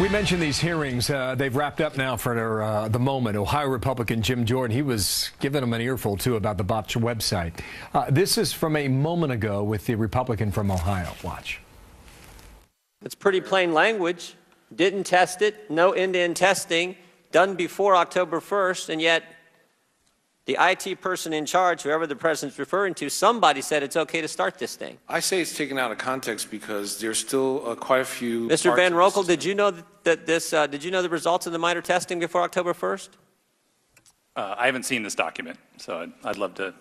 We mentioned these hearings. They've wrapped up now for the moment. Ohio Republican Jim Jordan, he was giving them an earful, too, about the botched website. This is from a moment ago with the Republican from Ohio. Watch. It's pretty plain language. Didn't test it. No end-to-end testing. Done before October 1st. And yet the IT person in charge, whoever the president's referring to, somebody said it's okay to start this thing. I say it's taken out of context because there's still quite a few. Mr. Van Rokel, did you know that did you know the results of the minor testing before October 1st? I haven't seen this document, so I'd love to.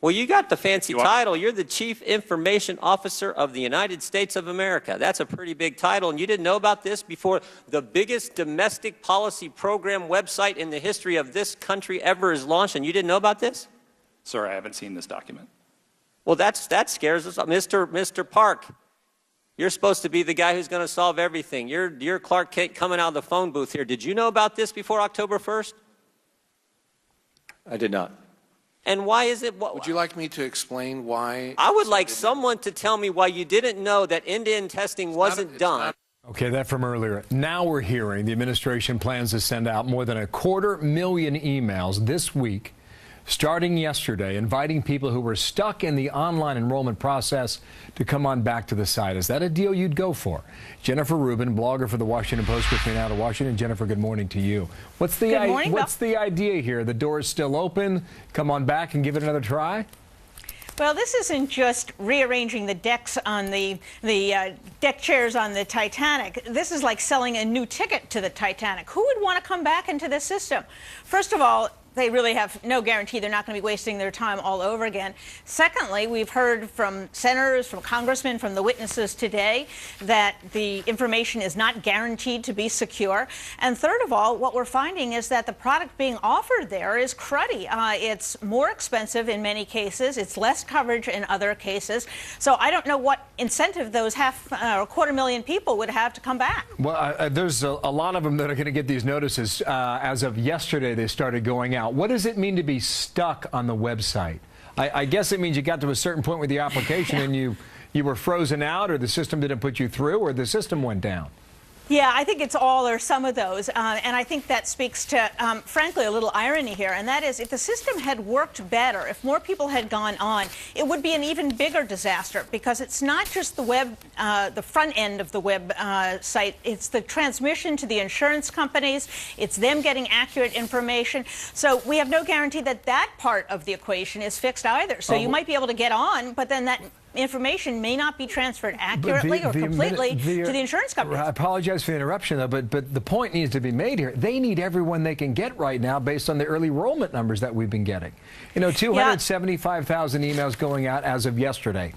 Well, you got the fancy title. You're the Chief Information Officer of the United States of America. That's a pretty big title, and you didn't know about this before the biggest domestic policy program website in the history of this country ever is launched, and you didn't know about this? Sir, I haven't seen this document. Well, that scares us. Mr. Park, you're supposed to be the guy who's going to solve everything. You're Clark Kent coming out of the phone booth here. Did you know about this before October 1st? I did not. And why is it? Would you like me to explain why? I would like someone to tell me why you didn't know that end-to-end testing wasn't done. Okay, that from earlier. Now we're hearing the administration plans to send out more than 250,000 emails this week, starting yesterday, inviting people who were stuck in the online enrollment process to come on back to the site. Is that a deal you'd go for? Jennifer Rubin, blogger for the Washington Post, with me now to Washington. Jennifer, good morning to you. What's the idea here? The door is still open. Come on back and give it another try? Well, this isn't just rearranging the decks on the deck chairs on the Titanic. This is like selling a new ticket to the Titanic. Who would want to come back into this system? First of all, they really have no guarantee they're not going to be wasting their time all over again. Secondly, we've heard from senators, from congressmen, from the witnesses today that the information is not guaranteed to be secure. And third of all, what we're finding is that the product being offered there is cruddy. It's more expensive in many cases. It's less coverage in other cases. So I don't know what incentive those 250,000 people would have to come back. Well, there's a lot of them that are going to get these notices. As of yesterday, they started going out. What does it mean to be stuck on the website? I guess it means you got to a certain point with the application and you were frozen out, or the system didn't put you through, or the system went down. Yeah, I think it's all or some of those. And I think that speaks to, frankly, a little irony here. And that is, if the system had worked better, if more people had gone on, it would be an even bigger disaster, because it's not just the web, the front end of the web site. It's the transmission to the insurance companies. It's them getting accurate information. So we have no guarantee that that part of the equation is fixed either. So you might be able to get on, but then that information may not be transferred accurately or completely to the insurance companies. I apologize for the interruption, though, but the point needs to be made here. They need everyone they can get right now based on the early enrollment numbers that we've been getting. You know, 275,000 emails going out as of yesterday.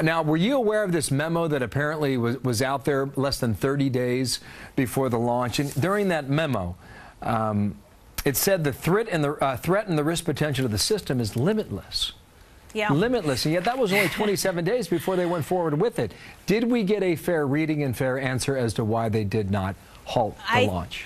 Now, were you aware of this memo that apparently was out there less than 30 days before the launch? And during that memo, it said the threat and the risk potential of the system is limitless. Yeah. Limitless, and yet that was only 27 days before they went forward with it. Did we get a fair reading and fair answer as to why they did not halt the launch?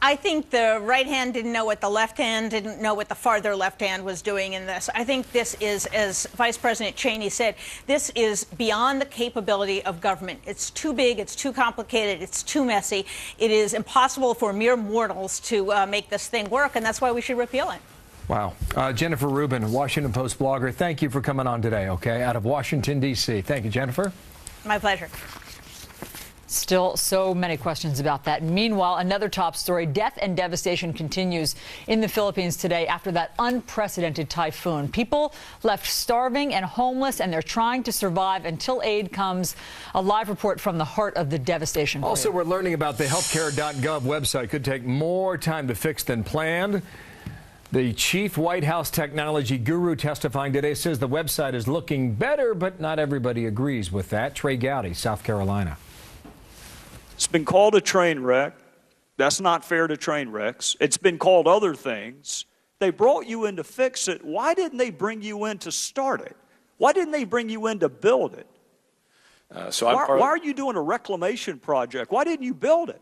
I think the right hand didn't know what the left hand didn't know what the farther left hand was doing in this. I think this is, as Vice President Cheney said, this is beyond the capability of government. It's too big, it's too complicated, it's too messy. It is impossible for mere mortals to make this thing work, and that's why we should repeal it. Wow. Jennifer Rubin, Washington Post blogger, thank you for coming on today, okay, out of Washington, D.C. Thank you, Jennifer. My pleasure. Still so many questions about that. Meanwhile, another top story, death and devastation continues in the Philippines today after that unprecedented typhoon. People left starving and homeless, and they're trying to survive until aid comes. A live report from the heart of the devastation. Also, we're learning about the healthcare.gov website could take more time to fix than planned. The chief White House technology guru testifying today says the website is looking better, but not everybody agrees with that. Trey Gowdy, South Carolina. It's been called a train wreck. That's not fair to train wrecks. It's been called other things. They brought you in to fix it. Why didn't they bring you in to start it? Why didn't they bring you in to build it? Why are you doing a reclamation project? Why didn't you build it?